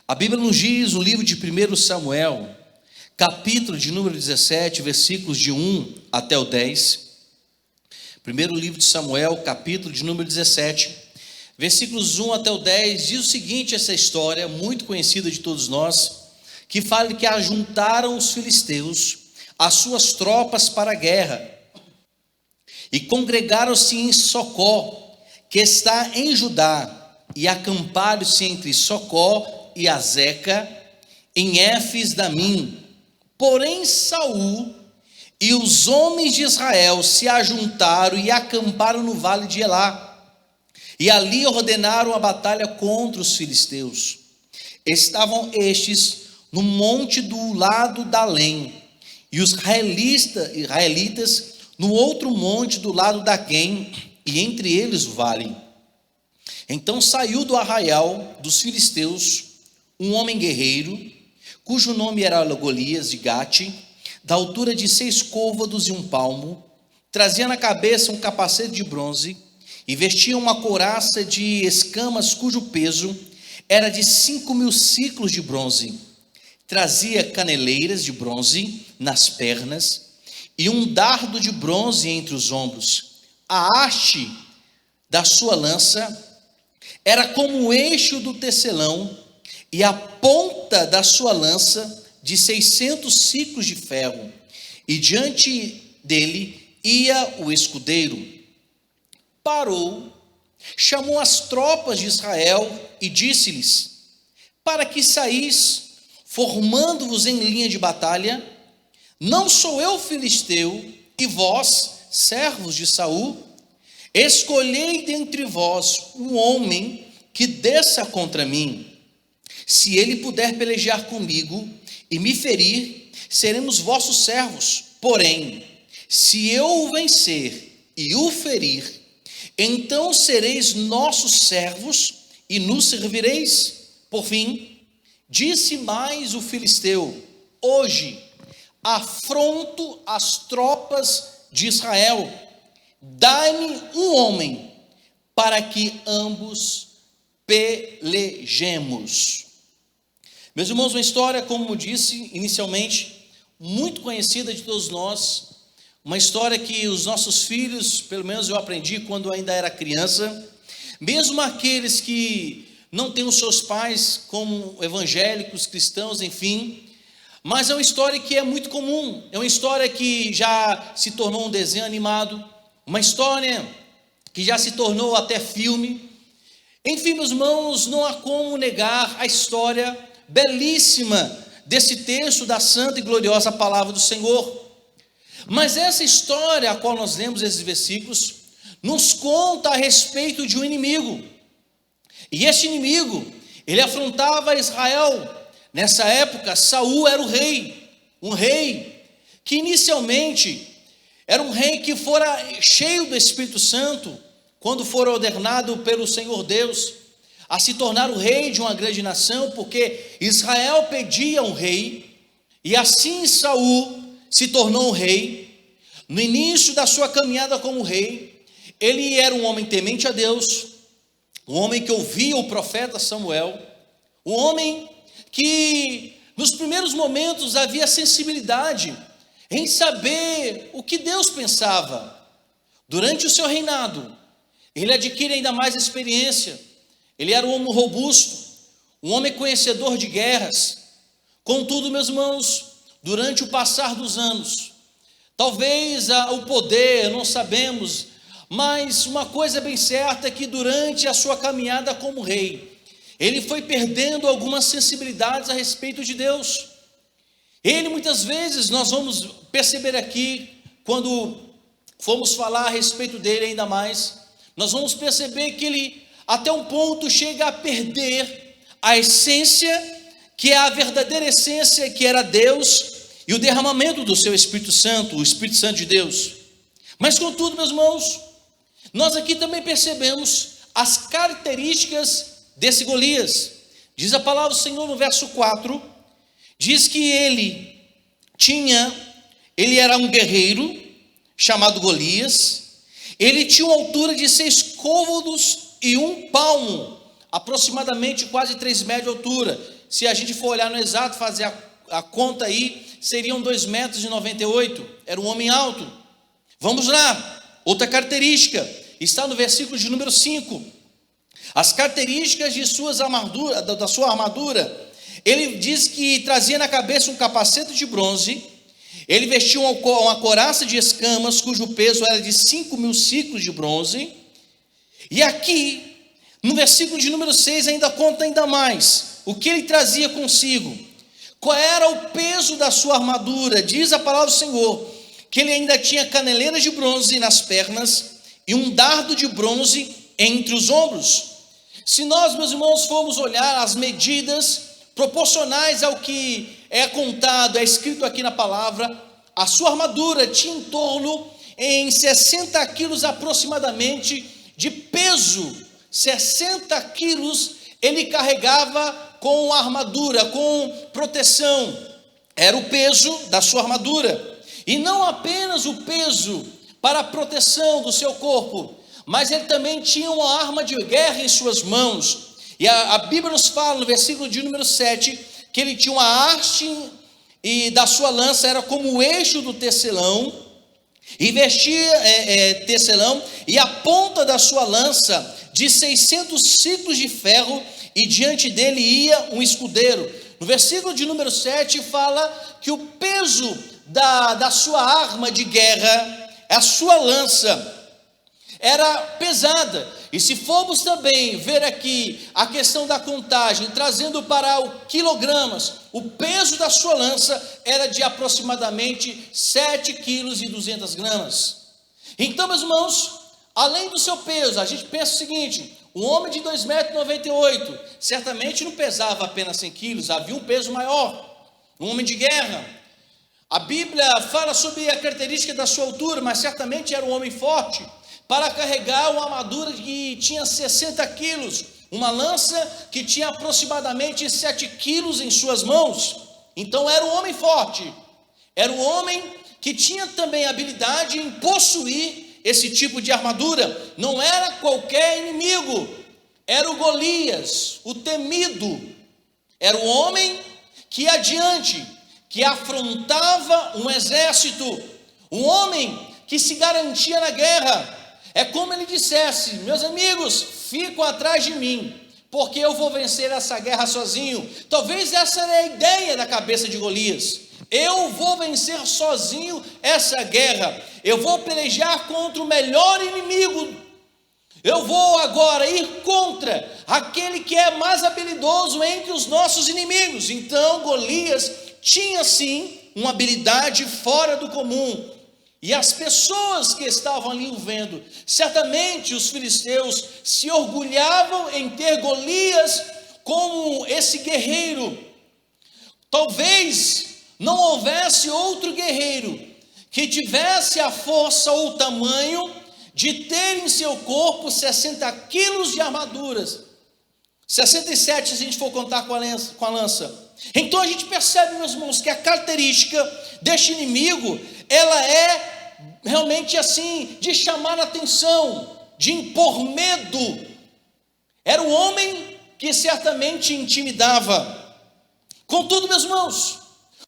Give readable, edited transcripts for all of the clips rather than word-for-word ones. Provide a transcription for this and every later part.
A Bíblia nos diz, o livro de 1 Samuel, capítulo de número 17, versículos de 1 até o 10. Primeiro livro de Samuel, capítulo de número 17, versículos 1 até o 10, diz o seguinte, essa história muito conhecida de todos nós, que fala que ajuntaram os filisteus as suas tropas para a guerra, e congregaram-se em Socó, que está em Judá, e acamparam-se entre Socó e Azeca, em Éfes-Damim. Porém Saul e os homens de Israel se ajuntaram e acamparam no vale de Elá, e ali ordenaram a batalha contra os filisteus. Estavam estes no monte do lado da Além, e os israelitas no outro monte do lado da Quém, e entre eles o vale. Então saiu do arraial dos filisteus um homem guerreiro, cujo nome era Golias de Gate, da altura de 6 côvados e 1 palmo, trazia na cabeça um capacete de bronze, e vestia uma couraça de escamas, cujo peso era de 5.000 siclos de bronze. Trazia caneleiras de bronze nas pernas, e um dardo de bronze entre os ombros. A haste da sua lança era como o eixo do tecelão, e a ponta da sua lança de 600 siclos de ferro, e diante dele ia o escudeiro. Parou, chamou as tropas de Israel e disse-lhes: para que saís, formando-vos em linha de batalha? Não sou eu filisteu, e vós, servos de Saul? Escolhei dentre vós um homem que desça contra mim. Se ele puder pelejar comigo e me ferir, seremos vossos servos. Porém, se eu o vencer e o ferir, então sereis nossos servos e nos servireis. Por fim, disse mais o filisteu: hoje afronto as tropas de Israel, dai-me um homem para que ambos pelejemos. Meus irmãos, uma história, como disse inicialmente, muito conhecida de todos nós, uma história que os nossos filhos, pelo menos eu aprendi quando ainda era criança, mesmo aqueles que não têm os seus pais como evangélicos, cristãos, enfim, mas é uma história que é muito comum, é uma história que já se tornou um desenho animado, uma história que já se tornou até filme. Enfim, meus irmãos, não há como negar a história belíssima desse texto da santa e gloriosa palavra do Senhor. Mas essa história a qual nós lemos esses versículos nos conta a respeito de um inimigo. E este inimigo, ele afrontava Israel. Nessa época, Saul era o rei, um rei que inicialmente era um rei que fora cheio do Espírito Santo, quando fora ordenado pelo Senhor Deus a se tornar o rei de uma grande nação, porque Israel pedia um rei, e assim Saul se tornou um rei. No início da sua caminhada como rei, ele era um homem temente a Deus, um homem que ouvia o profeta Samuel, um homem que nos primeiros momentos havia sensibilidade em saber o que Deus pensava. Durante o seu reinado, ele adquire ainda mais experiência. Ele era um homem robusto, um homem conhecedor de guerras. Contudo, meus irmãos, durante o passar dos anos, talvez o poder, não sabemos, mas uma coisa bem certa é que durante a sua caminhada como rei, ele foi perdendo algumas sensibilidades a respeito de Deus. Ele, muitas vezes, nós vamos perceber aqui, quando formos falar a respeito dele ainda mais, nós vamos perceber que ele, até um ponto, chega a perder a essência, que é a verdadeira essência, que era Deus, e o derramamento do seu Espírito Santo, o Espírito Santo de Deus. Mas, contudo, meus irmãos, nós aqui também percebemos as características desse Golias. Diz a palavra do Senhor no verso 4, diz que ele era um guerreiro, chamado Golias. Ele tinha uma altura de 6 côvados e 1 palmo, aproximadamente quase 3 metros de altura. Se a gente for olhar no exato, fazer a conta aí, seriam 2,98 metros. Era um homem alto. Vamos lá, outra característica, está no versículo de número 5. As características de da sua armadura. Ele diz que trazia na cabeça um capacete de bronze. Ele vestia uma couraça de escamas, cujo peso era de 5.000 ciclos de bronze. E aqui, no versículo de número 6, ainda conta ainda mais. O que ele trazia consigo? Qual era o peso da sua armadura? Diz a palavra do Senhor, que ele ainda tinha caneleiras de bronze nas pernas e um dardo de bronze entre os ombros. Se nós, meus irmãos, formos olhar as medidas proporcionais ao que é contado, é escrito aqui na palavra, a sua armadura tinha em torno em 60 quilos aproximadamente de peso. 60 quilos ele carregava com a armadura, com proteção. Era o peso da sua armadura. E não apenas o peso para a proteção do seu corpo, mas ele também tinha uma arma de guerra em suas mãos. E a Bíblia nos fala no versículo de número 7, que ele tinha uma haste e da sua lança era como o eixo do tecelão, e vestia tecelão, e a ponta da sua lança de 600 ciclos de ferro, e diante dele ia um escudeiro. No versículo de número 7 fala que o peso da sua arma de guerra, a sua lança, era pesada. E se formos também ver aqui a questão da contagem, trazendo para o quilogramas, o peso da sua lança era de aproximadamente 7,2 kg. Então, meus irmãos, além do seu peso, a gente pensa o seguinte: um homem de 2,98 m, certamente não pesava apenas 100 quilos, havia um peso maior, um homem de guerra. A Bíblia fala sobre a característica da sua altura, mas certamente era um homem forte, para carregar uma armadura que tinha 60 quilos, uma lança que tinha aproximadamente 7 quilos em suas mãos. Então era um homem forte, era um homem que tinha também habilidade em possuir esse tipo de armadura. Não era qualquer inimigo, era o Golias, o temido. Era o homem que ia adiante, que afrontava um exército, um homem que se garantia na guerra. É como ele dissesse: meus amigos, ficam atrás de mim, porque eu vou vencer essa guerra sozinho. Talvez essa era a ideia da cabeça de Golias: eu vou vencer sozinho essa guerra, eu vou pelejar contra o melhor inimigo, eu vou agora ir contra aquele que é mais habilidoso entre os nossos inimigos. Então Golias tinha sim uma habilidade fora do comum. E as pessoas que estavam ali o vendo, certamente os filisteus se orgulhavam em ter Golias como esse guerreiro. Talvez não houvesse outro guerreiro que tivesse a força ou o tamanho de ter em seu corpo 60 quilos de armaduras, 67 se a gente for contar com a lança. Então a gente percebe, meus irmãos, que a característica deste inimigo, ela é realmente assim, de chamar a atenção, de impor medo. Era um homem que certamente intimidava. Contudo, meus irmãos,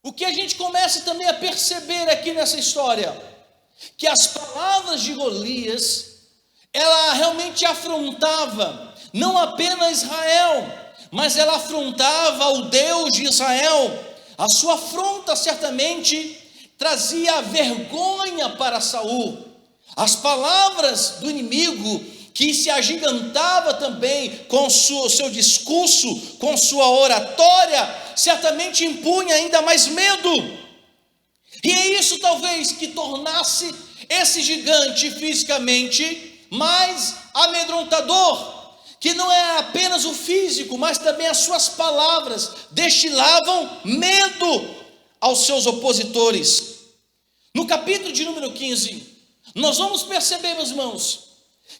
o que a gente começa também a perceber aqui nessa história, que as palavras de Golias, ela realmente afrontava não apenas Israel, mas ela afrontava o Deus de Israel. A sua afronta certamente trazia vergonha para Saul. As palavras do inimigo, que se agigantava também com o seu discurso, com sua oratória, certamente impunha ainda mais medo. E é isso talvez que tornasse esse gigante fisicamente mais amedrontador, que não é apenas o físico, mas também as suas palavras destilavam medo aos seus opositores. No capítulo de número 15, nós vamos perceber, meus irmãos,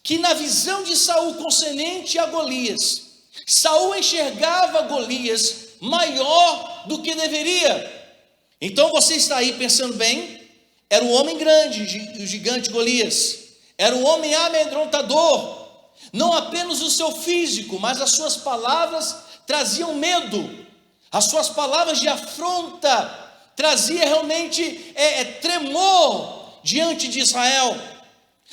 que na visão de Saul concernente a Golias, Saul enxergava Golias maior do que deveria. Então você está aí pensando bem, era um homem grande, o gigante Golias, era um homem amedrontador, Não apenas o seu físico, mas as suas palavras traziam medo. As suas palavras de afronta trazia realmente tremor diante de Israel.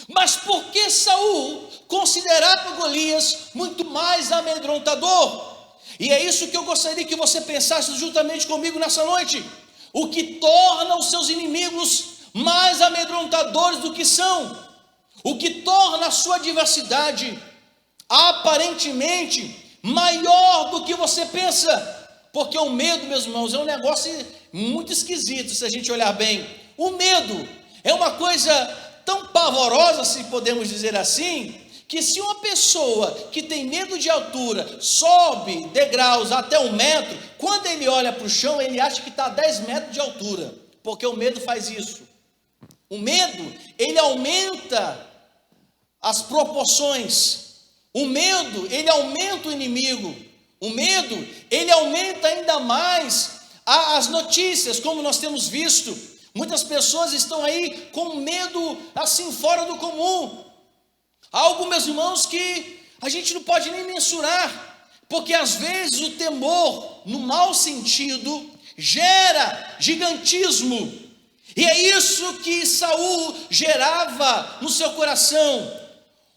Mas por que Saul considerava Golias muito mais amedrontador? E é isso que eu gostaria que você pensasse juntamente comigo nessa noite. O que torna os seus inimigos mais amedrontadores do que são? O que torna a sua adversidade aparentemente maior do que você pensa? Porque o medo, meus irmãos, é um negócio muito esquisito se a gente olhar bem. O medo é uma coisa tão pavorosa, se podemos dizer assim, que se uma pessoa que tem medo de altura sobe degraus até 1 metro, quando ele olha para o chão, ele acha que está a 10 metros de altura, porque o medo faz isso. O medo, ele aumenta as proporções. O medo, ele aumenta o inimigo. O medo, ele aumenta ainda mais as notícias, como nós temos visto. Muitas pessoas estão aí com medo assim fora do comum. Algo, meus irmãos, que a gente não pode nem mensurar, porque às vezes o temor, no mau sentido, gera gigantismo. E é isso que Saul gerava no seu coração.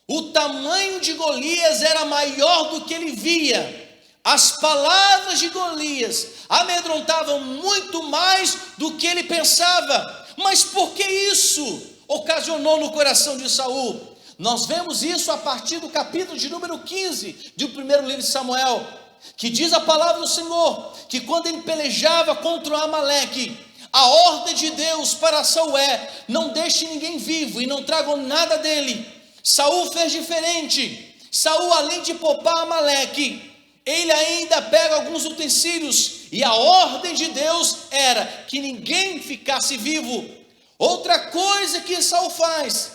O tamanho de Golias era maior do que ele via. As palavras de Golias amedrontavam muito mais do que ele pensava. Mas por que isso ocasionou no coração de Saul? Nós vemos isso a partir do capítulo de número 15 do primeiro livro de Samuel, que diz a palavra do Senhor, que quando ele pelejava contra o Amaleque, a ordem de Deus para Saul não deixe ninguém vivo e não tragam nada dele. Saul fez diferente. Saul, além de poupar Amaleque, ele ainda pega alguns utensílios, e a ordem de Deus era que ninguém ficasse vivo. Outra coisa que Saul faz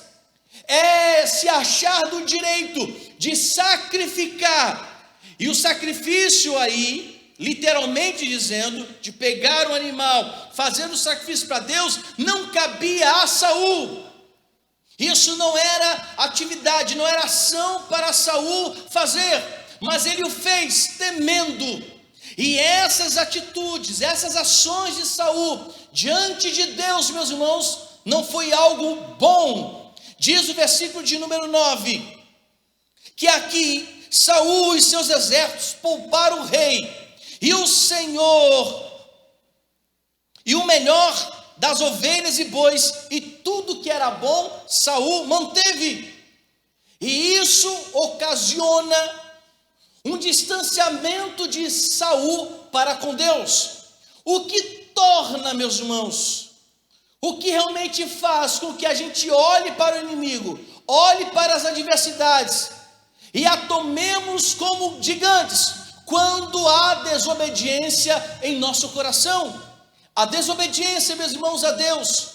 é se achar do direito de sacrificar, e o sacrifício aí, literalmente dizendo, de pegar um animal, fazer o sacrifício para Deus, não cabia a Saul. Isso não era atividade, não era ação para Saul fazer, mas ele o fez temendo. E essas atitudes, essas ações de Saul diante de Deus, meus irmãos, não foi algo bom. Diz o versículo de número 9, que aqui Saul e seus exércitos pouparam o rei, e o Senhor, e o melhor das ovelhas e bois, e tudo que era bom, Saul manteve. E isso ocasiona um distanciamento de Saul para com Deus. O que torna, meus irmãos, o que realmente faz com que a gente olhe para o inimigo, olhe para as adversidades e a tomemos como gigantes, quando há desobediência em nosso coração. A desobediência, meus irmãos, a Deus,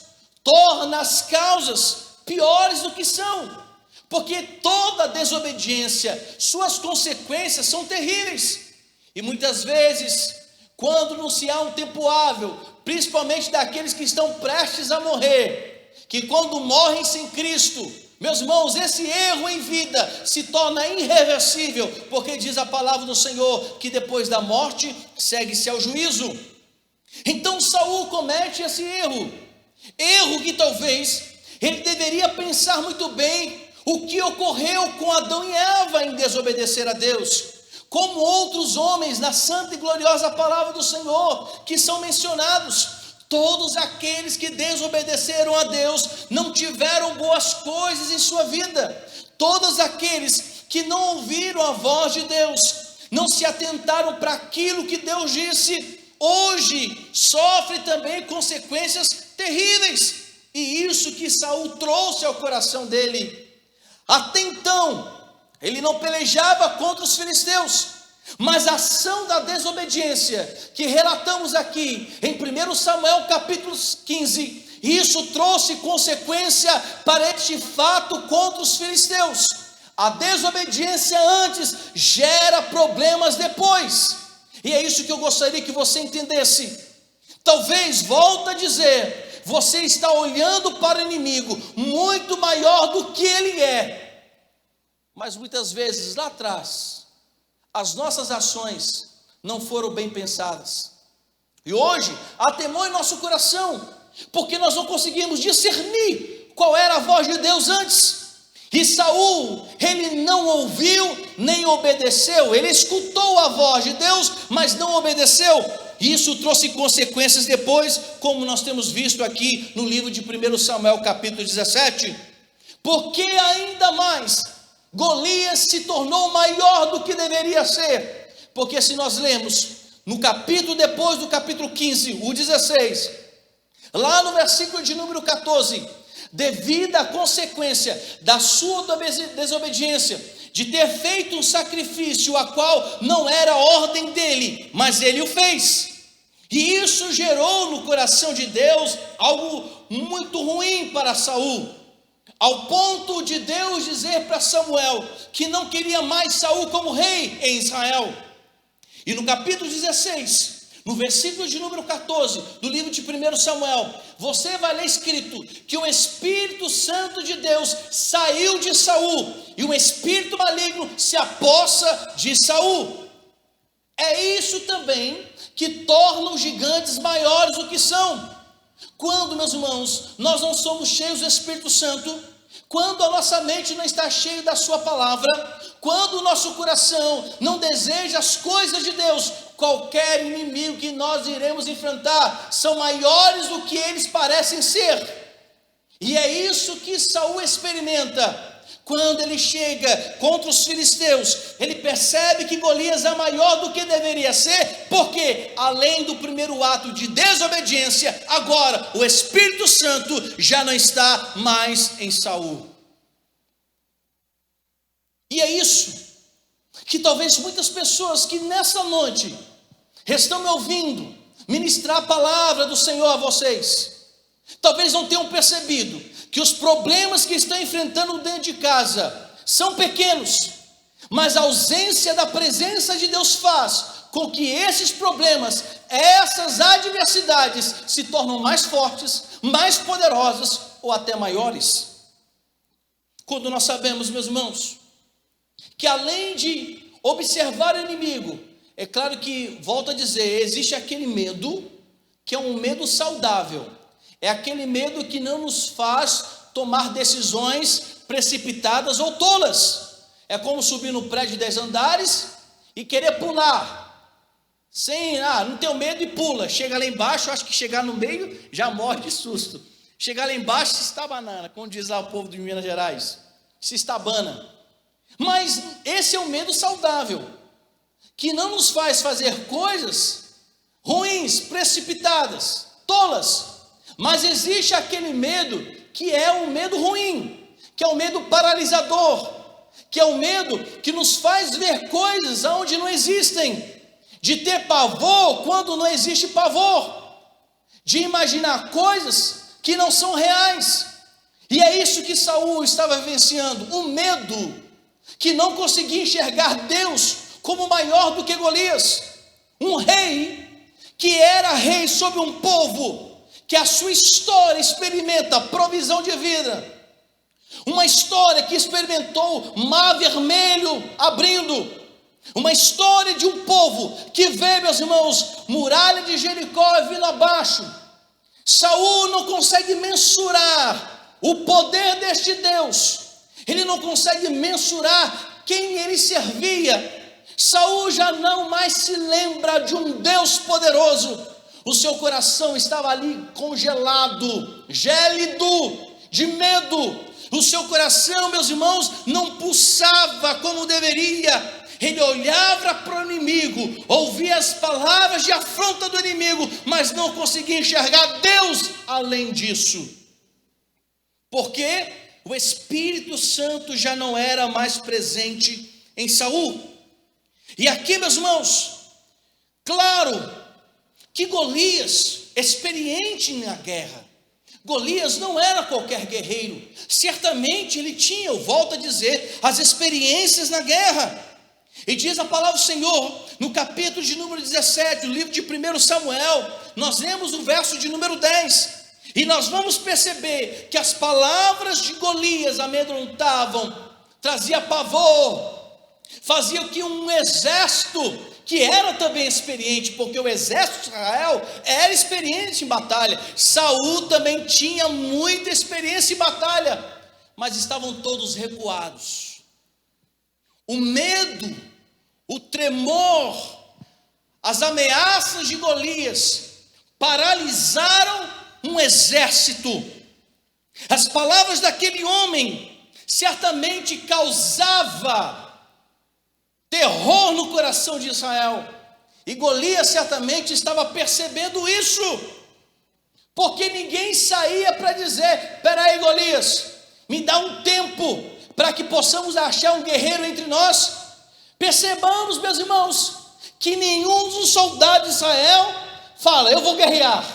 torna as causas piores do que são, porque toda desobediência, suas consequências são terríveis. E muitas vezes, quando não se há um tempo hábil, principalmente daqueles que estão prestes a morrer, que quando morrem sem Cristo, meus irmãos, esse erro em vida se torna irreversível, porque diz a palavra do Senhor que depois da morte segue-se ao juízo. Então Saul comete esse erro que talvez ele deveria pensar muito bem o que ocorreu com Adão e Eva em desobedecer a Deus, como outros homens na santa e gloriosa palavra do Senhor que são mencionados. Todos aqueles que desobedeceram a Deus não tiveram boas coisas em sua vida. Todos aqueles que não ouviram a voz de Deus, não se atentaram para aquilo que Deus disse, hoje sofrem também consequências terríveis. E isso que Saul trouxe ao coração dele. Até então, ele não pelejava contra os filisteus, mas a ação da desobediência que relatamos aqui em 1 Samuel capítulo 15, isso trouxe consequência para este fato contra os filisteus. A desobediência antes gera problemas depois, e é isso que eu gostaria que você entendesse. Talvez, volto a dizer, você está olhando para o inimigo muito maior do que ele é, Mas muitas vezes lá atrás, as nossas ações não foram bem pensadas. E hoje há temor em nosso coração, porque nós não conseguimos discernir qual era a voz de Deus antes. E Saul, ele não ouviu nem obedeceu. Ele escutou a voz de Deus, mas não obedeceu. E isso trouxe consequências depois, como nós temos visto aqui no livro de 1 Samuel capítulo 17. Porque ainda mais Golias se tornou maior do que deveria ser. Porque se nós lemos no capítulo depois do capítulo 15, o 16, lá no versículo de número 14, devido à consequência da sua desobediência, de ter feito um sacrifício a qual não era ordem dele, mas ele o fez, e isso gerou no coração de Deus algo muito ruim para Saul, ao ponto de Deus dizer para Samuel que não queria mais Saul como rei em Israel. E no capítulo 16, no versículo de número 14 do livro de 1 Samuel, você vai ler escrito que o Espírito Santo de Deus saiu de Saul e um espírito maligno se apossa de Saul. É isso também que torna os gigantes maiores do que são. Quando, meus irmãos, nós não somos cheios do Espírito Santo, quando a nossa mente não está cheia da sua palavra, quando o nosso coração não deseja as coisas de Deus, qualquer inimigo que nós iremos enfrentar são maiores do que eles parecem ser. E é isso que Saul experimenta. Quando ele chega contra os filisteus, ele percebe que Golias é maior do que deveria ser, porque além do primeiro ato de desobediência, agora o Espírito Santo já não está mais em Saul. E é isso que talvez muitas pessoas que nessa noite estão me ouvindo ministrar a palavra do Senhor a vocês, talvez não tenham percebido que os problemas que estão enfrentando dentro de casa são pequenos, mas a ausência da presença de Deus faz com que esses problemas, essas adversidades se tornem mais fortes, mais poderosas ou até maiores. Quando nós sabemos, meus irmãos, que além de observar o inimigo, é claro que, volto a dizer, existe aquele medo que é um medo saudável. É aquele medo que não nos faz tomar decisões precipitadas ou tolas. É como subir no prédio de 10 andares e querer pular. Não tenho medo e pula. Chega lá embaixo, acho que chegar no meio já morre de susto. Chegar lá embaixo se estabanana, como diz lá o povo de Minas Gerais. Se estabana. Mas esse é o medo saudável, que não nos faz fazer coisas ruins, precipitadas, tolas. Mas existe aquele medo que é um medo ruim, que é um medo paralisador, que é um medo que nos faz ver coisas onde não existem, de ter pavor quando não existe pavor, de imaginar coisas que não são reais. E é isso que Saul estava vivenciando, um medo que não conseguia enxergar Deus como maior do que Golias, um rei que era rei sobre um povo que a sua história experimenta provisão de vida, uma história que experimentou mar vermelho abrindo, uma história de um povo que vê, meus irmãos, muralha de Jericó vindo abaixo. Saul não consegue mensurar o poder deste Deus, ele não consegue mensurar quem ele servia. Saul já não mais se lembra de um Deus poderoso. O seu coração estava ali congelado, gélido, de medo. O seu coração, meus irmãos, não pulsava como deveria. Ele olhava para o inimigo, ouvia as palavras de afronta do inimigo, mas não conseguia enxergar Deus além disso. Porque o Espírito Santo já não era mais presente em Saul. E aqui, meus irmãos, claro que Golias, experiente na guerra, Golias não era qualquer guerreiro, certamente ele tinha, eu volto a dizer, as experiências na guerra. E diz a palavra do Senhor, no capítulo de número 17, do livro de 1 Samuel, nós lemos o verso de número 10, e nós vamos perceber que as palavras de Golias amedrontavam trazia pavor, fazia que um exército, que era também experiente, porque o exército de Israel era experiente em batalha, Saul também tinha muita experiência em batalha, mas estavam todos recuados. O medo, o tremor, as ameaças de Golias paralisaram um exército. As palavras daquele homem certamente causava terror no coração de Israel, e Golias certamente estava percebendo isso, porque ninguém saía para dizer: espera aí, Golias, me dá um tempo para que possamos achar um guerreiro entre nós. Percebamos, meus irmãos, que nenhum dos soldados de Israel fala: eu vou guerrear,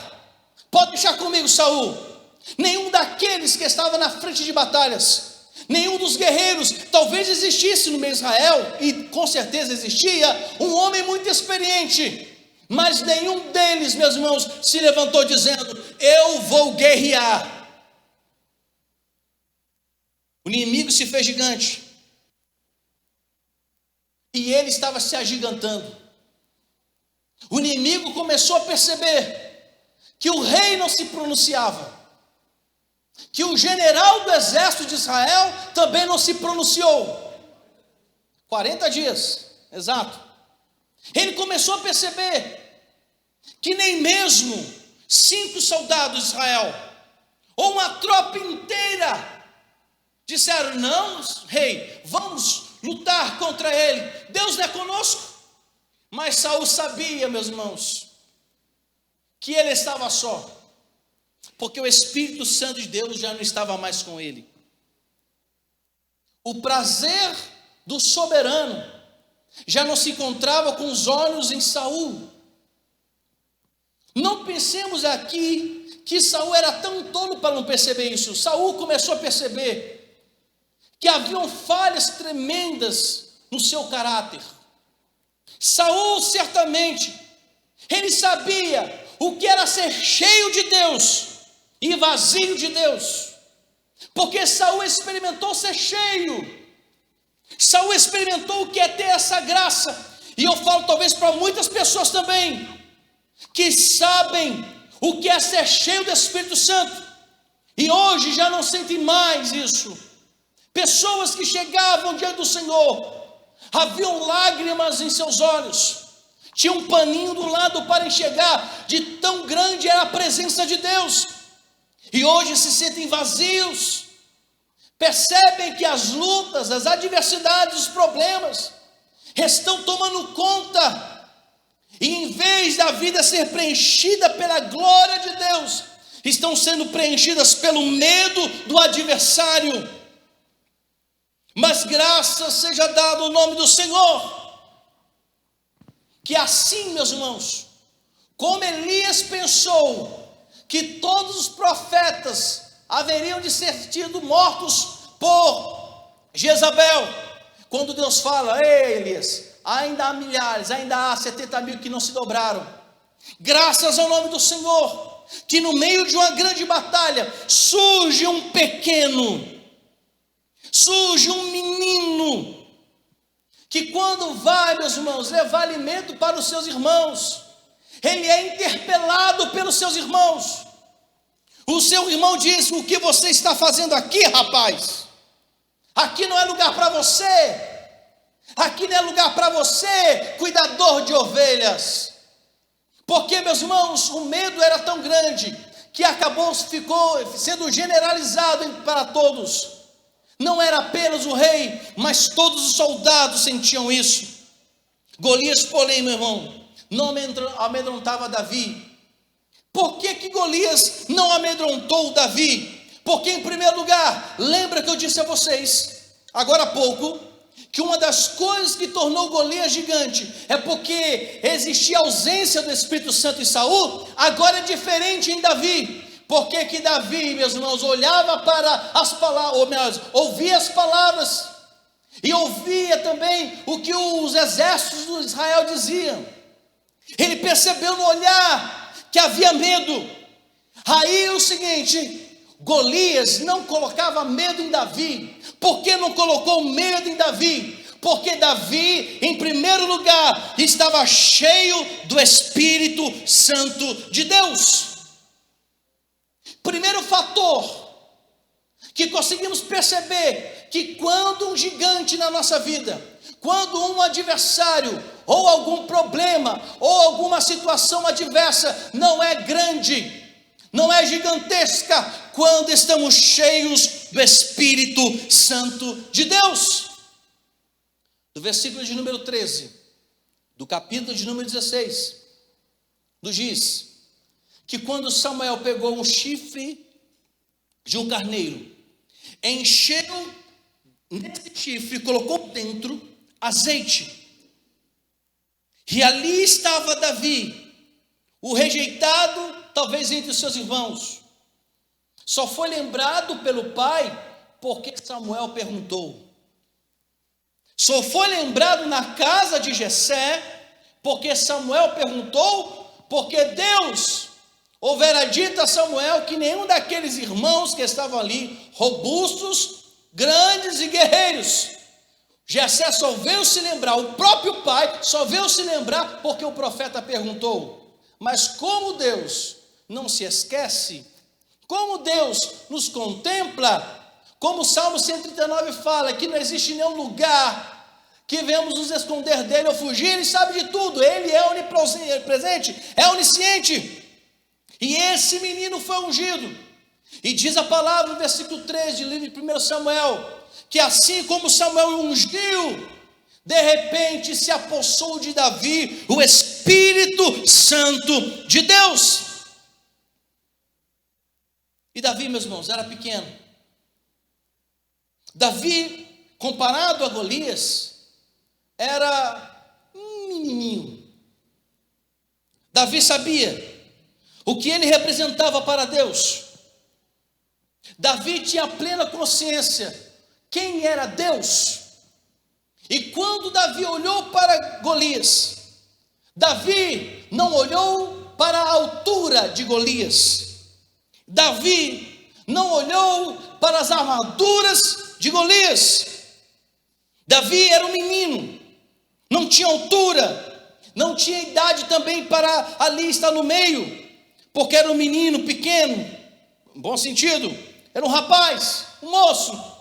pode deixar comigo, Saul. Nenhum daqueles que estava na frente de batalhas, nenhum dos guerreiros. Talvez existisse no meio de Israel, e com certeza existia, um homem muito experiente, mas nenhum deles, meus irmãos, se levantou dizendo: eu vou guerrear. O inimigo se fez gigante, e ele estava se agigantando. O inimigo começou a perceber que o rei não se pronunciava, que o general do exército de Israel também não se pronunciou. 40 dias, exato. Ele começou a perceber que nem mesmo 5 soldados de Israel, ou uma tropa inteira, disseram: não, rei, vamos lutar contra ele, Deus não é conosco. Mas Saul sabia, meus irmãos, que ele estava só, porque o Espírito Santo de Deus já não estava mais com ele. O prazer do soberano já não se encontrava com os olhos em Saul. Não pensemos aqui que Saul era tão tolo para não perceber isso. Saul começou a perceber que haviam falhas tremendas no seu caráter. Saul certamente, ele sabia o que era ser cheio de Deus e vazio de Deus, porque Saul experimentou ser cheio. Saul experimentou o que é ter essa graça, e eu falo talvez para muitas pessoas também, que sabem o que é ser cheio do Espírito Santo, e hoje já não sentem mais isso. Pessoas que chegavam diante do Senhor, haviam lágrimas em seus olhos, tinha um paninho do lado para enxergar, de tão grande era a presença de Deus, e hoje se sentem vazios, percebem que as lutas, as adversidades, os problemas estão tomando conta, e em vez da vida ser preenchida pela glória de Deus, estão sendo preenchidas pelo medo do adversário. Mas graças seja dado o nome do Senhor, que assim, meus irmãos, como Elias pensou que todos os profetas haveriam de ser tido mortos por Jezabel, quando Deus fala: ei, Elias, ainda há milhares, ainda há 70 mil que não se dobraram. Graças ao nome do Senhor, que no meio de uma grande batalha surge um pequeno, surge um menino, que quando vai, meus irmãos, levar alimento para os seus irmãos, ele é interpelado pelos seus irmãos. O seu irmão diz: o que você está fazendo aqui, rapaz? Aqui não é lugar para você, aqui não é lugar para você, cuidador de ovelhas. Porque, meus irmãos, o medo era tão grande, que ficou sendo generalizado para todos. Não era apenas o rei, mas todos os soldados sentiam isso. Golias, porém, meu irmão, não amedrontava Davi. Por que Golias não amedrontou Davi? Porque, em primeiro lugar, lembra que eu disse a vocês, agora há pouco, que uma das coisas que tornou Golias gigante é porque existia ausência do Espírito Santo em Saul. Agora é diferente em Davi. Porque que Davi, meus irmãos, olhava para as palavras, ou melhor, ouvia as palavras, e ouvia também o que os exércitos de Israel diziam. Ele percebeu no olhar que havia medo. Aí o seguinte, Golias não colocava medo em Davi. Por que não colocou medo em Davi? Porque Davi, em primeiro lugar, estava cheio do Espírito Santo de Deus. Primeiro fator que conseguimos perceber, que quando um gigante na nossa vida, quando um adversário, ou algum problema, ou alguma situação adversa não é grande, não é gigantesca, quando estamos cheios do Espírito Santo de Deus. Do versículo de número 13, do capítulo de número 16, diz que quando Samuel pegou um chifre de um carneiro, encheu nesse chifre, colocou dentro azeite, e ali estava Davi, o rejeitado, talvez entre os seus irmãos. Só foi lembrado pelo pai porque Samuel perguntou. Só foi lembrado na casa de Jessé porque Samuel perguntou, porque Deus houvera dito a Samuel que nenhum daqueles irmãos que estavam ali, robustos, grandes e guerreiros, Jessé só veio se lembrar, o próprio pai só veio se lembrar porque o profeta perguntou. Mas como Deus não se esquece, como Deus nos contempla, como o Salmo 139 fala, que não existe nenhum lugar que venhamos nos esconder dele ou fugir, ele sabe de tudo, ele é onipresente, é onisciente. E esse menino foi ungido, e diz a palavra no versículo 3 do livro de 1 Samuel, que assim como Samuel ungiu, de repente se apossou de Davi o Espírito Santo de Deus. E Davi, meus irmãos, era pequeno. Davi, comparado a Golias, era um menininho. Davi sabia o que ele representava para Deus. Davi tinha plena consciência quem era Deus. E quando Davi olhou para Golias, Davi não olhou para a altura de Golias. Davi não olhou para as armaduras de Golias. Davi era um menino, não tinha altura, não tinha idade também para ali estar no meio, porque era um menino pequeno, em bom sentido, era um rapaz, um moço.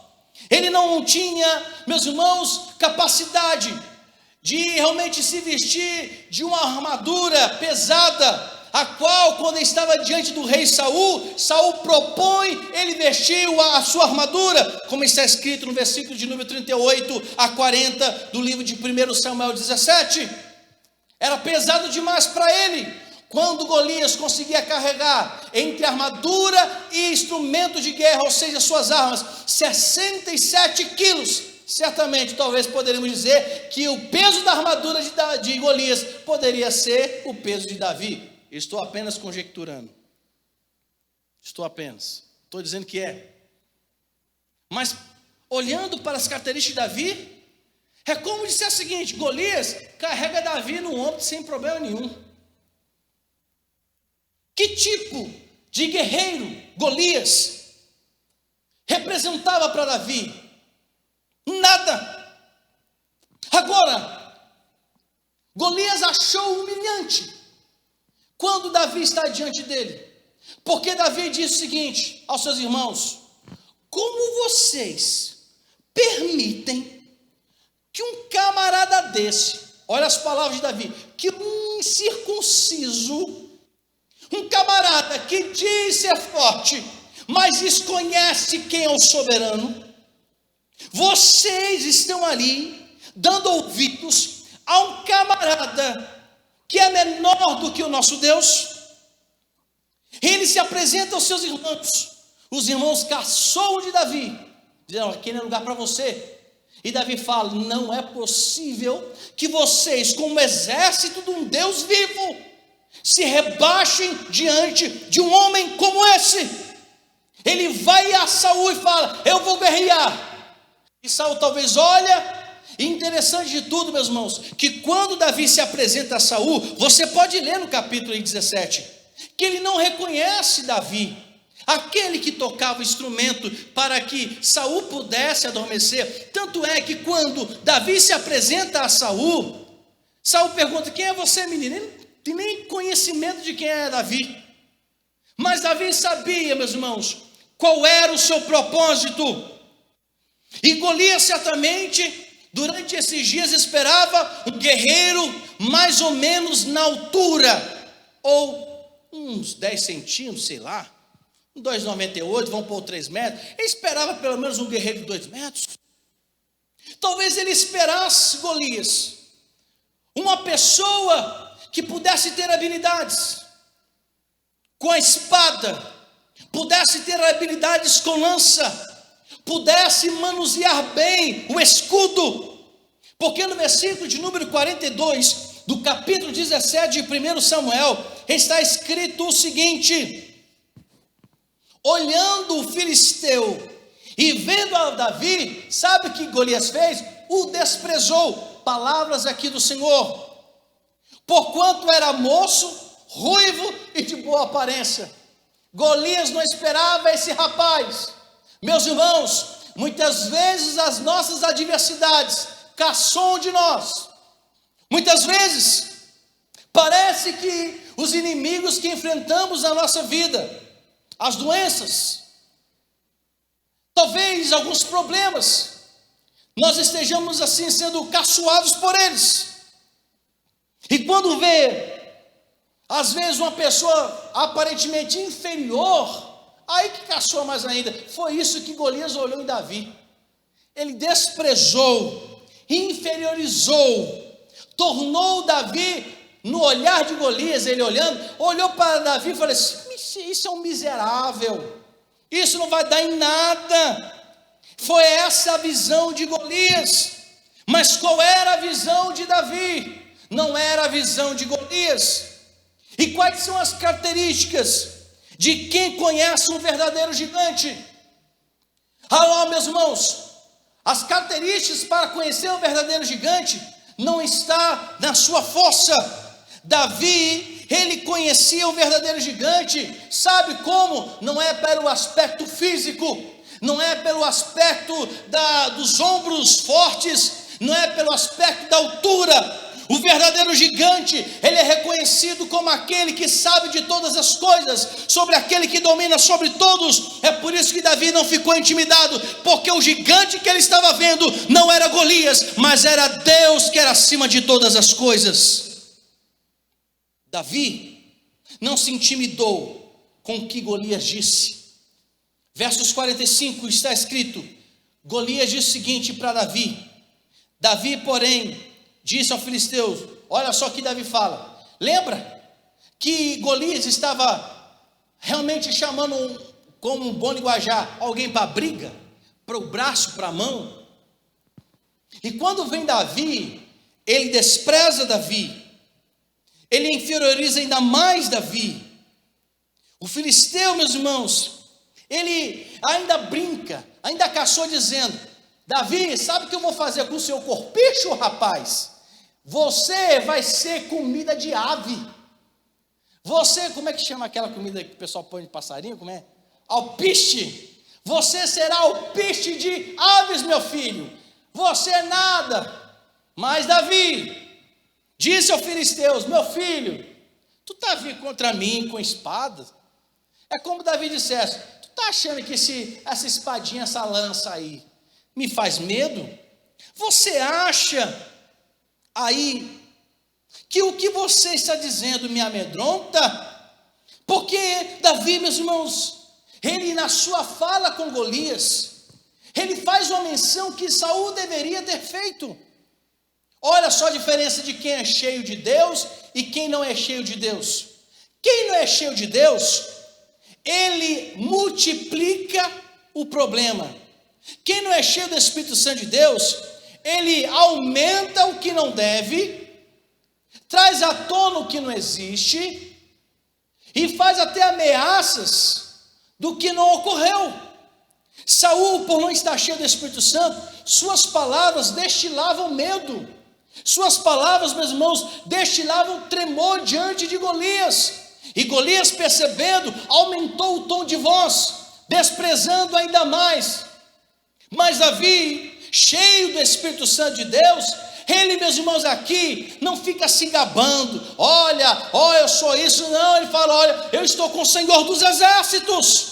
Ele não tinha, meus irmãos, capacidade de realmente se vestir de uma armadura pesada, a qual, quando ele estava diante do rei Saul, Saul propõe, ele vestiu a sua armadura, como está escrito no versículo de número 38 a 40 do livro de 1 Samuel 17. Era pesado demais para ele. Quando Golias conseguia carregar entre armadura e instrumento de guerra, ou seja, suas armas, 67 quilos, certamente, talvez poderíamos dizer que o peso da armadura de Golias poderia ser o peso de Davi. Estou apenas conjecturando. Estou dizendo que é. Mas, olhando para as características de Davi, é como dizer o seguinte: Golias carrega Davi no ombro sem problema nenhum. Que tipo de guerreiro Golias representava para Davi? Nada. Agora, Golias achou humilhante quando Davi está diante dele, porque Davi disse o seguinte aos seus irmãos: como vocês permitem que um camarada desse, olha as palavras de Davi, que um incircunciso, um camarada que diz ser forte, mas desconhece quem é o soberano, vocês estão ali dando ouvidos a um camarada que é menor do que o nosso Deus? Ele se apresenta aos seus irmãos, os irmãos caçoam de Davi, dizendo: aqui não é lugar para você. E Davi fala: não é possível que vocês, como exército de um Deus vivo, se rebaixem diante de um homem como esse. Ele vai a Saul e fala: eu vou guerrear. E Saul talvez olha. E interessante de tudo, meus irmãos, que quando Davi se apresenta a Saul, você pode ler no capítulo 17, que ele não reconhece Davi. aquele que tocava o instrumento para que Saul pudesse adormecer. Tanto é que quando Davi se apresenta a Saul, Saul pergunta: quem é você, menino? Ele não tem nem conhecimento de quem é Davi. Mas Davi sabia, meus irmãos, qual era o seu propósito. E Golias certamente, durante esses dias, esperava um guerreiro mais ou menos na altura, ou uns 10 centímetros, sei lá, 2,98, vão pôr 3 metros. Ele esperava pelo menos um guerreiro de 2 metros. Talvez ele esperasse, Golias, uma pessoa que pudesse ter habilidades com a espada, pudesse ter habilidades com lança, pudesse manusear bem o escudo, porque no versículo de número 42, do capítulo 17 de 1 Samuel, está escrito o seguinte: olhando o filisteu e vendo a Davi, sabe o que Golias fez? O desprezou. Palavras aqui do Senhor: porquanto era moço, ruivo e de boa aparência. Golias não esperava esse rapaz. Meus irmãos, muitas vezes as nossas adversidades caçam de nós. Muitas vezes parece que os inimigos que enfrentamos na nossa vida, as doenças, talvez alguns problemas, nós estejamos assim sendo caçoados por eles. E quando vê, às vezes, uma pessoa aparentemente inferior, aí que caçoa mais ainda. Foi isso que Golias olhou em Davi. Ele desprezou, inferiorizou, tornou Davi, no olhar de Golias, ele olhando, olhou para Davi e falou assim: isso é um miserável, isso não vai dar em nada. Foi essa a visão de Golias. Mas qual era a visão de Davi? Não era a visão de Golias. E quais são as características de quem conhece um verdadeiro gigante? Alô, meus irmãos, as características para conhecer um verdadeiro gigante não está na sua força. Davi, ele conhecia o verdadeiro gigante, sabe como? Não é pelo aspecto físico, não é pelo aspecto dos ombros fortes, não é pelo aspecto da altura. O verdadeiro gigante, ele é reconhecido como aquele que sabe de todas as coisas, sobre aquele que domina sobre todos. É por isso que Davi não ficou intimidado, porque o gigante que ele estava vendo não era Golias, mas era Deus que era acima de todas as coisas. Davi não se intimidou com o que Golias disse. Versos 45 está escrito: Golias disse o seguinte para Davi. Davi, porém, disse ao filisteu, olha só o que Davi fala. Lembra que Golias estava realmente chamando, como um bom linguajar, alguém para a briga, para o braço, para a mão. E quando vem Davi, ele despreza Davi, ele inferioriza ainda mais Davi. O filisteu, meus irmãos, ele ainda brinca, ainda caçou dizendo: Davi, sabe o que eu vou fazer com o seu corpicho, rapaz? Você vai ser comida de ave. Você, como é que chama aquela comida que o pessoal põe de passarinho? Como é? Alpiste. Você será alpiste de aves, meu filho. Você é nada. Mas Davi disse aos filisteus: meu filho, tu está vindo contra mim com espada? É como Davi dissesse: tu está achando que essa espadinha, essa lança aí, me faz medo? Você acha aí que o que você está dizendo me amedronta? Porque Davi, meus irmãos, ele na sua fala com Golias, ele faz uma menção que Saul deveria ter feito. Olha só a diferença de quem é cheio de Deus e quem não é cheio de Deus. Quem não é cheio de Deus, ele multiplica o problema. Quem não é cheio do Espírito Santo de Deus, ele aumenta o que não deve, traz à tona o que não existe, e faz até ameaças do que não ocorreu. Saul, por não estar cheio do Espírito Santo, suas palavras destilavam medo, suas palavras, meus irmãos, destilavam tremor diante de Golias. E Golias, percebendo, aumentou o tom de voz, desprezando ainda mais. Mas Davi, cheio do Espírito Santo de Deus, ele, meus irmãos, aqui não fica se gabando, olha, eu sou isso, não. Ele fala, olha, eu estou com o Senhor dos Exércitos.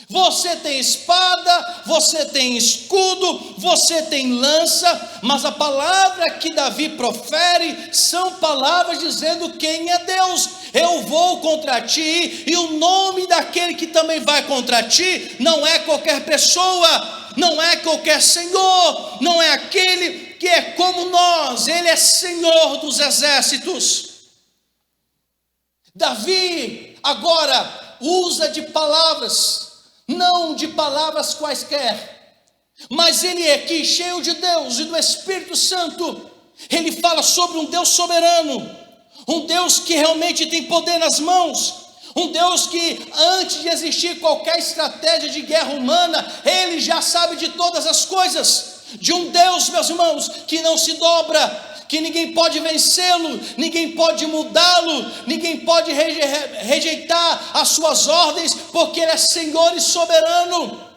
Você tem espada, você tem escudo, você tem lança, mas a palavra que Davi profere são palavras dizendo quem é Deus. Eu vou contra ti, e o nome daquele que também vai contra ti não é qualquer pessoa, não é qualquer senhor, não é aquele que é como nós, ele é Senhor dos Exércitos. Davi agora usa de palavras, não de palavras quaisquer, mas ele é aqui cheio de Deus e do Espírito Santo. Ele fala sobre um Deus soberano, um Deus que realmente tem poder nas mãos, um Deus que antes de existir qualquer estratégia de guerra humana, ele já sabe de todas as coisas, de um Deus, meus irmãos, que não se dobra, que ninguém pode vencê-lo, ninguém pode mudá-lo, ninguém pode rejeitar as suas ordens, porque ele é Senhor e soberano.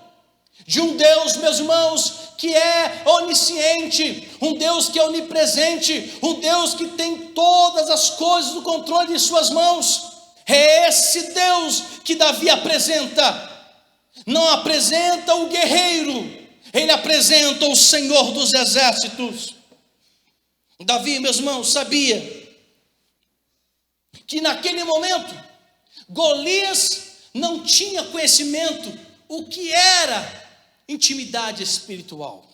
De um Deus, meus irmãos, que é onisciente, um Deus que é onipresente, um Deus que tem todas as coisas no controle de suas mãos. É esse Deus que Davi apresenta. Não apresenta o guerreiro, ele apresenta o Senhor dos Exércitos. Davi, meus irmãos, sabia que naquele momento Golias não tinha conhecimento o que era intimidade espiritual.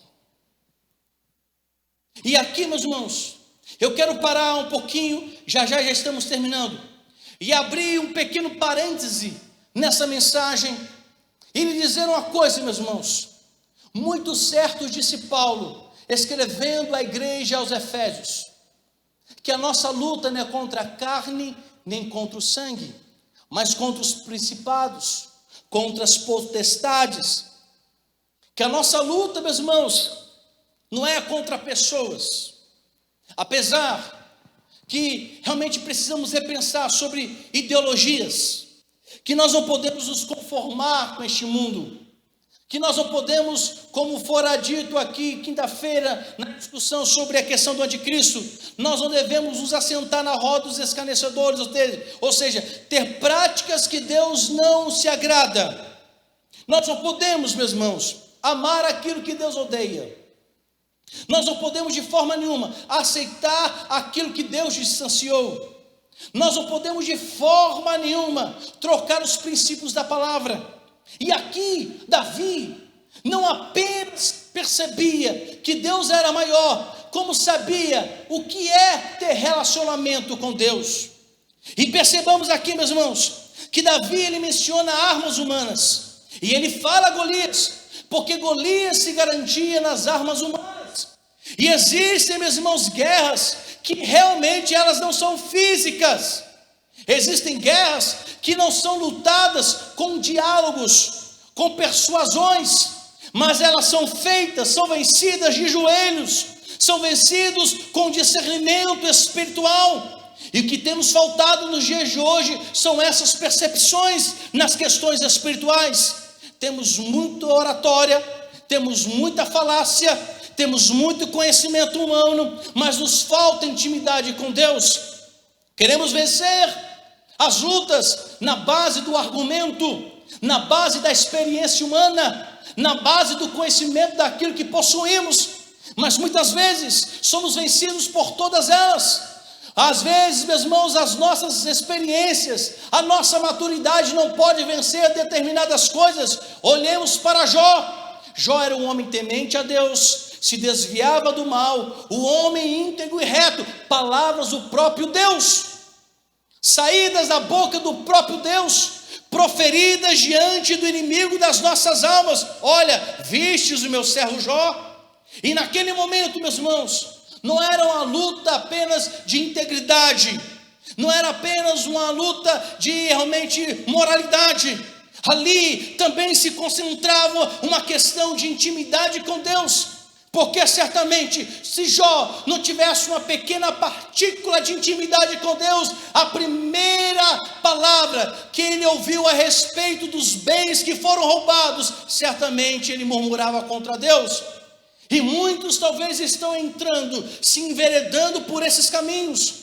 E aqui, meus irmãos, eu quero parar um pouquinho, já estamos terminando, e abrir um pequeno parêntese nessa mensagem e lhe dizer uma coisa, meus irmãos. Muito certo disse Paulo, escrevendo à igreja aos Efésios, que a nossa luta não é contra a carne, nem contra o sangue, mas contra os principados, contra as potestades. Que a nossa luta, meus irmãos, não é contra pessoas, apesar que realmente precisamos repensar sobre ideologias, que nós não podemos nos conformar com este mundo, que nós não podemos, como fora dito aqui quinta-feira, na discussão sobre a questão do anticristo, nós não devemos nos assentar na roda dos escarnecedores, ou seja, ter práticas que Deus não se agrada. Nós não podemos, meus irmãos, amar aquilo que Deus odeia. Nós não podemos de forma nenhuma aceitar aquilo que Deus distanciou. Nós não podemos de forma nenhuma trocar os princípios da palavra. E aqui Davi não apenas percebia que Deus era maior, como sabia o que é ter relacionamento com Deus. E percebamos aqui, meus irmãos, que Davi ele menciona armas humanas, e ele fala a Golias, porque Golias se garantia nas armas humanas. E existem, meus irmãos, guerras que realmente elas não são físicas. Existem guerras que não são lutadas com diálogos, com persuasões, mas elas são feitas, são vencidas de joelhos, são vencidos com discernimento espiritual. E o que temos faltado nos dias de hoje são essas percepções nas questões espirituais. Temos muita oratória, temos muita falácia, temos muito conhecimento humano, mas nos falta intimidade com Deus. Queremos vencer as lutas na base do argumento, na base da experiência humana, na base do conhecimento daquilo que possuímos, mas muitas vezes somos vencidos por todas elas. Às vezes, meus irmãos, as nossas experiências, a nossa maturidade não pode vencer determinadas coisas. Olhemos para Jó. Jó era um homem temente a Deus, se desviava do mal, o homem íntegro e reto, palavras do próprio Deus, saídas da boca do próprio Deus, proferidas diante do inimigo das nossas almas. Olha, vistes o meu servo Jó? E naquele momento, meus irmãos, não era uma luta apenas de integridade, não era apenas uma luta de realmente moralidade. Ali também se concentrava uma questão de intimidade com Deus, porque certamente se Jó não tivesse uma pequena partícula de intimidade com Deus, a primeira palavra palavra que ele ouviu a respeito dos bens que foram roubados, certamente ele murmurava contra Deus. E muitos talvez estão entrando, se enveredando por esses caminhos,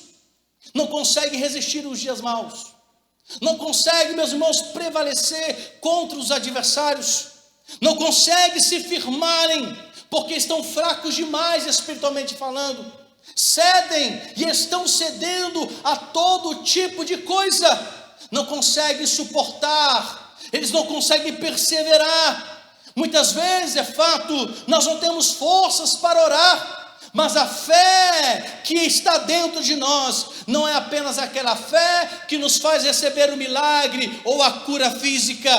não conseguem resistir aos dias maus, não conseguem, meus irmãos, prevalecer contra os adversários, não conseguem se firmarem, porque estão fracos demais espiritualmente falando, cedem e estão cedendo a todo tipo de coisa, não conseguem suportar, eles não conseguem perseverar. Muitas vezes, é fato, nós não temos forças para orar, mas a fé que está dentro de nós não é apenas aquela fé que nos faz receber o milagre ou a cura física.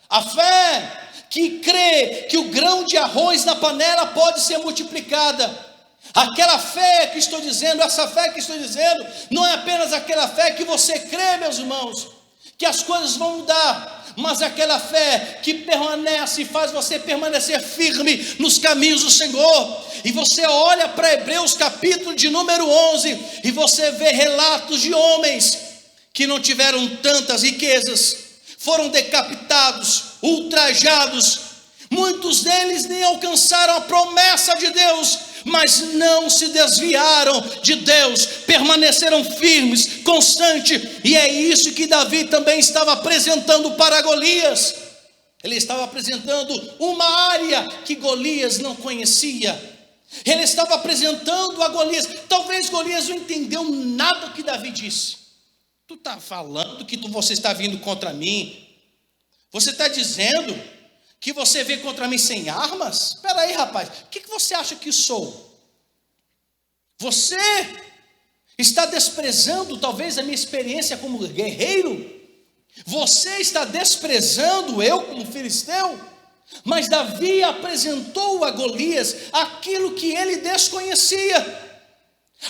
A fé que crê que o grão de arroz na panela pode ser multiplicada. Aquela fé que estou dizendo, essa fé que estou dizendo, não é apenas aquela fé que você crê, meus irmãos, que as coisas vão mudar, mas aquela fé que permanece e faz você permanecer firme nos caminhos do Senhor. E você olha para Hebreus capítulo de número 11, e você vê relatos de homens que não tiveram tantas riquezas, foram decapitados, ultrajados, muitos deles nem alcançaram a promessa de Deus, mas não se desviaram de Deus, permaneceram firmes, constantes, e é isso que Davi também estava apresentando para Golias. Ele estava apresentando uma área que Golias não conhecia, ele estava apresentando a Golias. Talvez Golias não entendeu nada do que Davi disse. Tu está falando que você está vindo contra mim, você está dizendo que você vem contra mim sem armas? Espera aí, rapaz, o que você acha que sou? Você está desprezando talvez a minha experiência como guerreiro? Você está desprezando eu como filisteu? Mas Davi apresentou a Golias aquilo que ele desconhecia.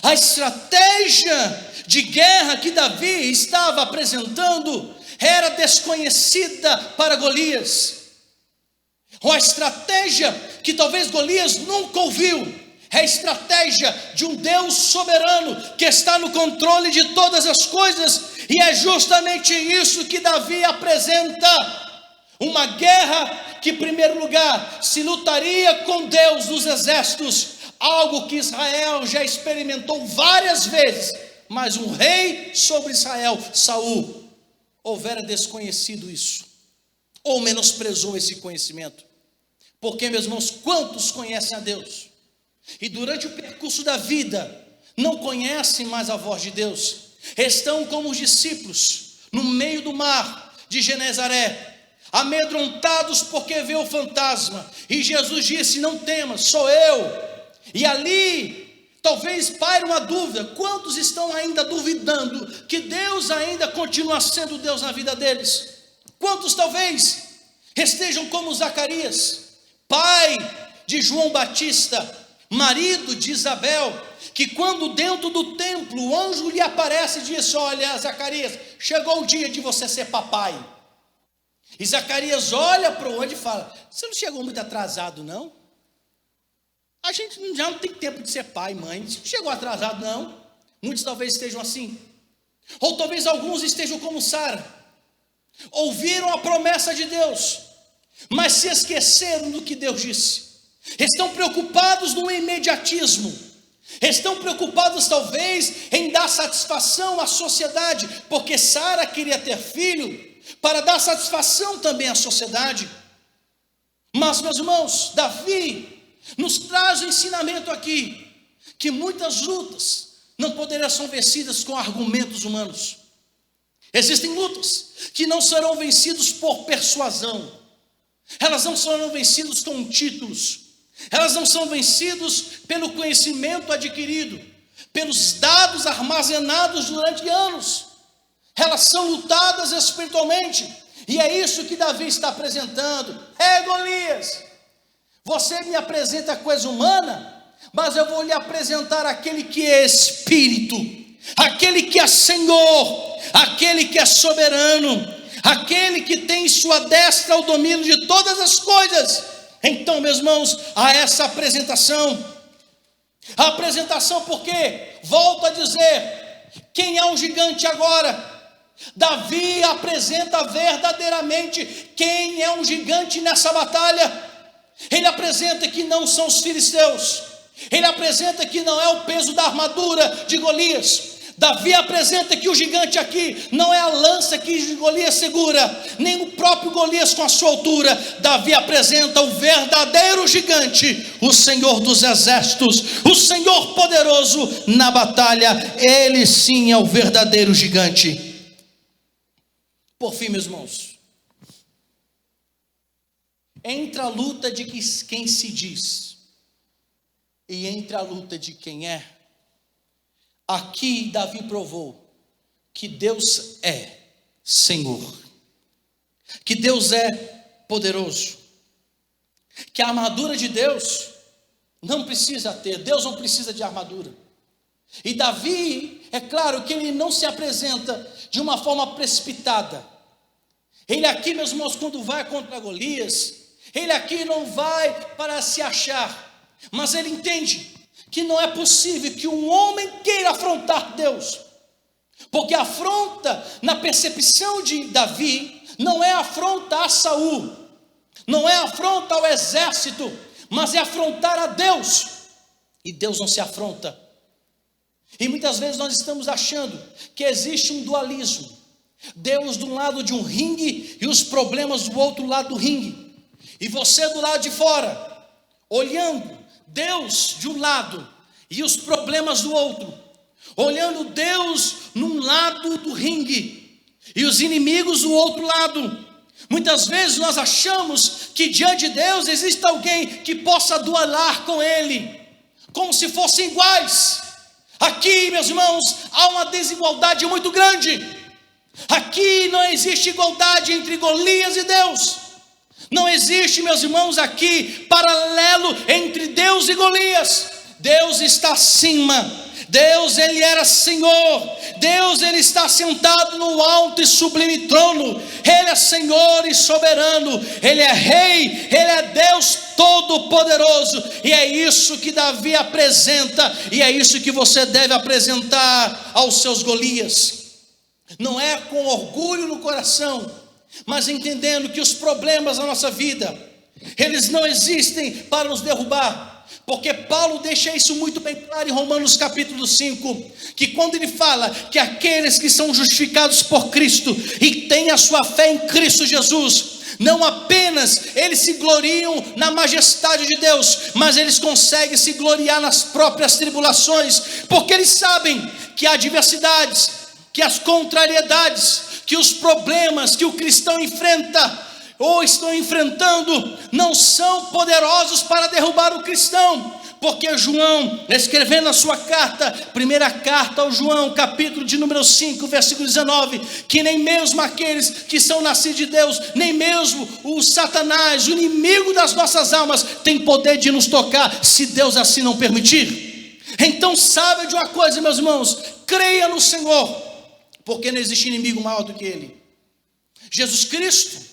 A estratégia de guerra que Davi estava apresentando era desconhecida para Golias. Uma estratégia que talvez Golias nunca ouviu, é a estratégia de um Deus soberano, que está no controle de todas as coisas, e é justamente isso que Davi apresenta. Uma guerra que, em primeiro lugar, se lutaria com Deus dos exércitos, algo que Israel já experimentou várias vezes, mas um rei sobre Israel, Saul, houvera desconhecido isso, ou menosprezou esse conhecimento. Porque, meus irmãos, quantos conhecem a Deus e durante o percurso da vida não conhecem mais a voz de Deus, estão como os discípulos no meio do mar de Genezaré, amedrontados porque vê o fantasma, e Jesus disse: não temas, sou eu. E ali talvez paire uma dúvida: quantos estão ainda duvidando que Deus ainda continua sendo Deus na vida deles? Quantos talvez estejam como Zacarias, pai de João Batista, marido de Isabel, que quando dentro do templo o anjo lhe aparece e disse: olha, Zacarias, chegou o dia de você ser papai. E Zacarias olha para o anjo e fala: você não chegou muito atrasado, não? A gente já não tem tempo de ser pai, mãe, você não chegou atrasado, não? Muitos talvez estejam assim, ou talvez alguns estejam como Sara, ouviram a promessa de Deus, mas se esqueceram do que Deus disse, estão preocupados no imediatismo, estão preocupados talvez em dar satisfação à sociedade, porque Sara queria ter filho para dar satisfação também à sociedade. Mas, meus irmãos, Davi nos traz o ensinamento aqui, que muitas lutas não poderão ser vencidas com argumentos humanos. Existem lutas que não serão vencidas por persuasão, elas não serão vencidas com títulos, elas não são vencidas pelo conhecimento adquirido, pelos dados armazenados durante anos, elas são lutadas espiritualmente, e é isso que Davi está apresentando. Golias, você me apresenta coisa humana, mas eu vou lhe apresentar aquele que é Espírito, aquele que é Senhor, aquele que é soberano, aquele que tem em sua destra o domínio de todas as coisas. Então, meus irmãos, a essa apresentação, porque, volto a dizer, quem é o gigante agora? Davi apresenta verdadeiramente quem é um gigante nessa batalha. Ele apresenta que não são os filisteus. Ele apresenta que não é o peso da armadura de Golias. Davi apresenta que o gigante aqui não é a lança que Golias segura, nem o próprio Golias com a sua altura. Davi apresenta o verdadeiro gigante, o Senhor dos exércitos, o Senhor poderoso na batalha. Ele sim é o verdadeiro gigante. Por fim, meus irmãos, entre a luta de quem se diz e entre a luta de quem é, aqui Davi provou que Deus é Senhor, que Deus é poderoso, que a armadura de Deus não precisa ter, Deus não precisa de armadura. E Davi, é claro que ele não se apresenta de uma forma precipitada. Ele aqui, meus irmãos, quando vai contra Golias, ele aqui não vai para se achar, mas ele entende que não é possível que um homem queira afrontar Deus, porque a afronta na percepção de Davi não é afronta a Saul, não é afronta ao exército, mas é afrontar a Deus, e Deus não se afronta. E muitas vezes nós estamos achando que existe um dualismo, Deus do lado de um ringue e os problemas do outro lado do ringue, e você do lado de fora, olhando Deus de um lado e os problemas do outro, olhando Deus num lado do ringue e os inimigos do outro lado. Muitas vezes nós achamos que diante de Deus existe alguém que possa duelar com Ele, como se fossem iguais. Aqui, meus irmãos, há uma desigualdade muito grande. Aqui não existe igualdade entre Golias e Deus. Não existe, meus irmãos, aqui paralelo entre Deus e Golias. Deus está acima. Deus, Ele era Senhor. Deus, Ele está sentado no alto e sublime trono. Ele é Senhor e soberano. Ele é Rei. Ele é Deus Todo-Poderoso. E é isso que Davi apresenta. E é isso que você deve apresentar aos seus Golias. Não é com orgulho no coração, mas entendendo que os problemas da nossa vida, eles não existem para nos derrubar. Porque Paulo deixa isso muito bem claro em Romanos capítulo 5, que quando ele fala que aqueles que são justificados por Cristo e têm a sua fé em Cristo Jesus, não apenas eles se gloriam na majestade de Deus, mas eles conseguem se gloriar nas próprias tribulações, porque eles sabem que há adversidades, que as contrariedades, que os problemas que o cristão enfrenta ou estão enfrentando não são poderosos para derrubar o cristão, porque João, escrevendo a sua carta, primeira carta ao João, capítulo de número 5, versículo 19, que nem mesmo aqueles que são nascidos de Deus, nem mesmo o Satanás, o inimigo das nossas almas, tem poder de nos tocar, se Deus assim não permitir. Então saiba de uma coisa, meus irmãos, creia no Senhor, porque não existe inimigo maior do que Ele. Jesus Cristo,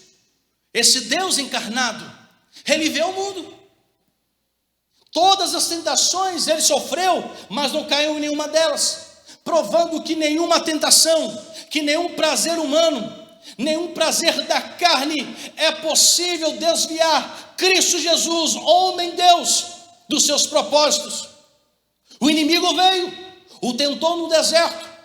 esse Deus encarnado, Ele veio ao mundo. Todas as tentações Ele sofreu, mas não caiu em nenhuma delas, provando que nenhuma tentação, que nenhum prazer humano, nenhum prazer da carne é possível desviar Cristo Jesus, homem Deus, dos seus propósitos. O inimigo veio, o tentou no deserto,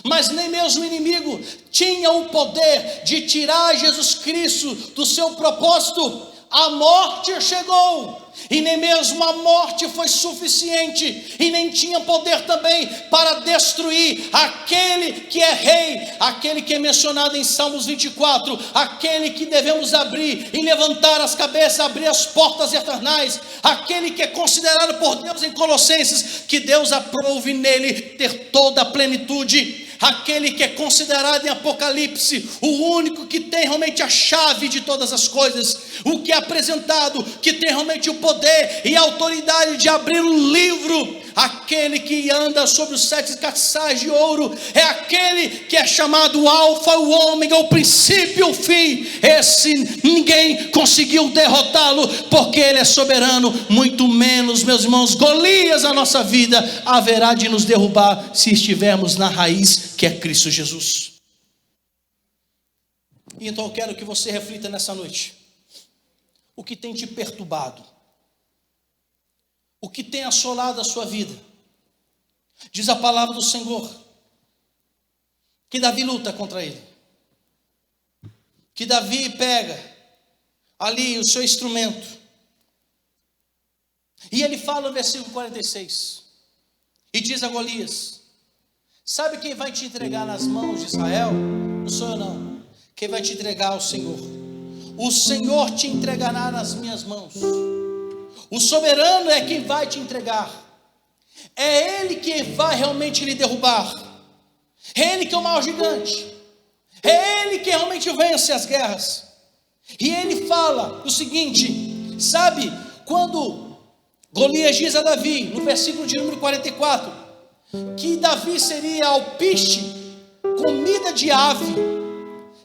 mas nem mesmo o inimigo tinha o poder de tirar Jesus Cristo do seu propósito. A morte chegou, e nem mesmo a morte foi suficiente, e nem tinha poder também para destruir aquele que é Rei, aquele que é mencionado em Salmos 24, aquele que devemos abrir e levantar as cabeças, abrir as portas eternais, aquele que é considerado por Deus em Colossenses, que Deus aprove nele ter toda a plenitude, aquele que é considerado em Apocalipse, o único que tem realmente a chave de todas as coisas, o que é apresentado, que tem realmente o poder e a autoridade de abrir o livro, aquele que anda sobre os 7 castiçais de ouro, é aquele que é chamado Alfa, o Ômega, o princípio e o fim. Esse ninguém conseguiu derrotá-lo, porque Ele é soberano. Muito menos, meus irmãos, Golias, a nossa vida haverá de nos derrubar, se estivermos na raiz, que é Cristo Jesus. E então eu quero que você reflita nessa noite. O que tem te perturbado? O que tem assolado a sua vida? Diz a palavra do Senhor que Davi luta contra ele. Que Davi pega ali o seu instrumento. E ele fala no versículo 46. E diz a Golias: sabe quem vai te entregar nas mãos de Israel? Não sou eu não. Quem vai te entregar é o Senhor. O Senhor te entregará nas minhas mãos. O soberano é quem vai te entregar. É Ele que vai realmente lhe derrubar. É Ele que é o maior gigante. É Ele que realmente vence as guerras. E Ele fala o seguinte: sabe, quando Golias diz a Davi, no versículo de número 44, que Davi seria alpiste, comida de ave,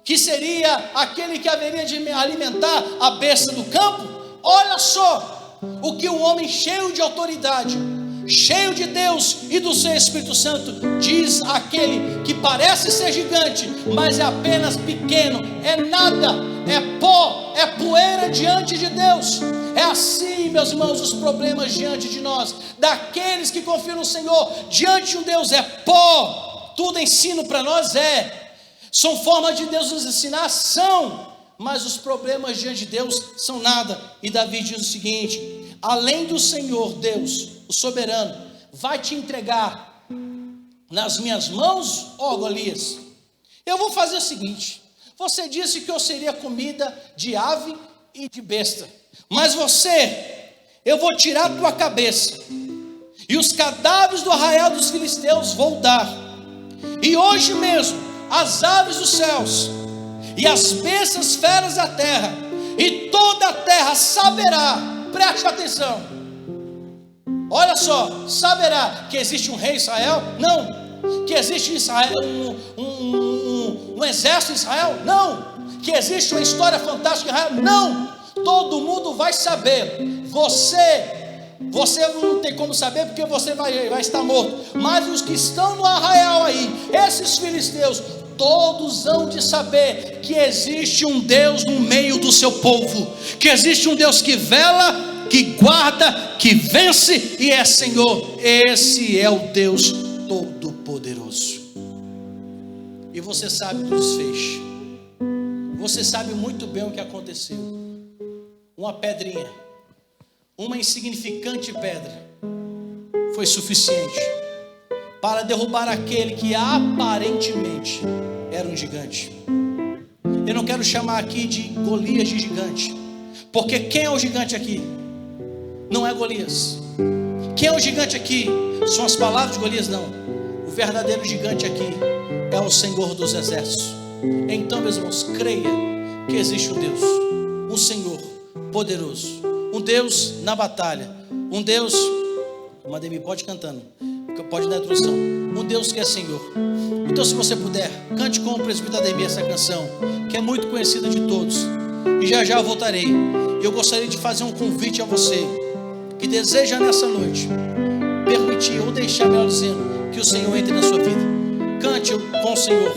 que seria aquele que haveria de alimentar a besta do campo. Olha só o que um homem cheio de autoridade, cheio de Deus e do seu Espírito Santo, diz àquele que parece ser gigante, mas é apenas pequeno, é nada, é pó, é poeira diante de Deus. É assim, meus irmãos, os problemas diante de nós, daqueles que confiam no Senhor, diante de um Deus é pó. Tudo ensino para nós são formas de Deus nos ensinar, mas os problemas diante de Deus são nada. E Davi diz o seguinte: além do Senhor Deus, o soberano, vai te entregar nas minhas mãos, ó Golias, eu vou fazer o seguinte: você disse que eu seria comida de ave e de besta, mas eu vou tirar a tua cabeça, e os cadáveres do arraial dos filisteus vou dar, e hoje mesmo as aves dos céus e as bestas feras da terra, e toda a terra saberá, preste atenção, olha só, saberá que existe um rei em Israel? Não. Que existe em Israel um exército em Israel? Não. Que existe uma história fantástica em Israel? Não. Todo mundo vai saber. Você não tem como saber, porque você vai estar morto. Mas os que estão no arraial aí, esses filisteus, todos hão de saber que existe um Deus no meio do seu povo, que existe um Deus que vela, que guarda, que vence e é Senhor. Esse é o Deus Todo-Poderoso. E você sabe do desfecho. Você sabe muito bem o que aconteceu. Uma pedrinha, uma insignificante pedra, foi suficiente para derrubar aquele que aparentemente era um gigante. Eu não quero chamar aqui de Golias de gigante, porque quem é o gigante aqui? Não é Golias. Quem é o gigante aqui? São as palavras de Golias? Não. O verdadeiro gigante aqui é o Senhor dos exércitos. Então, meus irmãos, creia que existe um Deus, um Senhor poderoso, um Deus na batalha, um Deus, o Ademir pode cantando, pode dar a introdução, um Deus que é Senhor. Então, se você puder, cante com o presbítero Ademir essa canção, que é muito conhecida de todos, e já já eu voltarei. Eu gostaria de fazer um convite a você que deseja nessa noite permitir, ou deixar, melhor dizendo, que o Senhor entre na sua vida. Cante com o Senhor.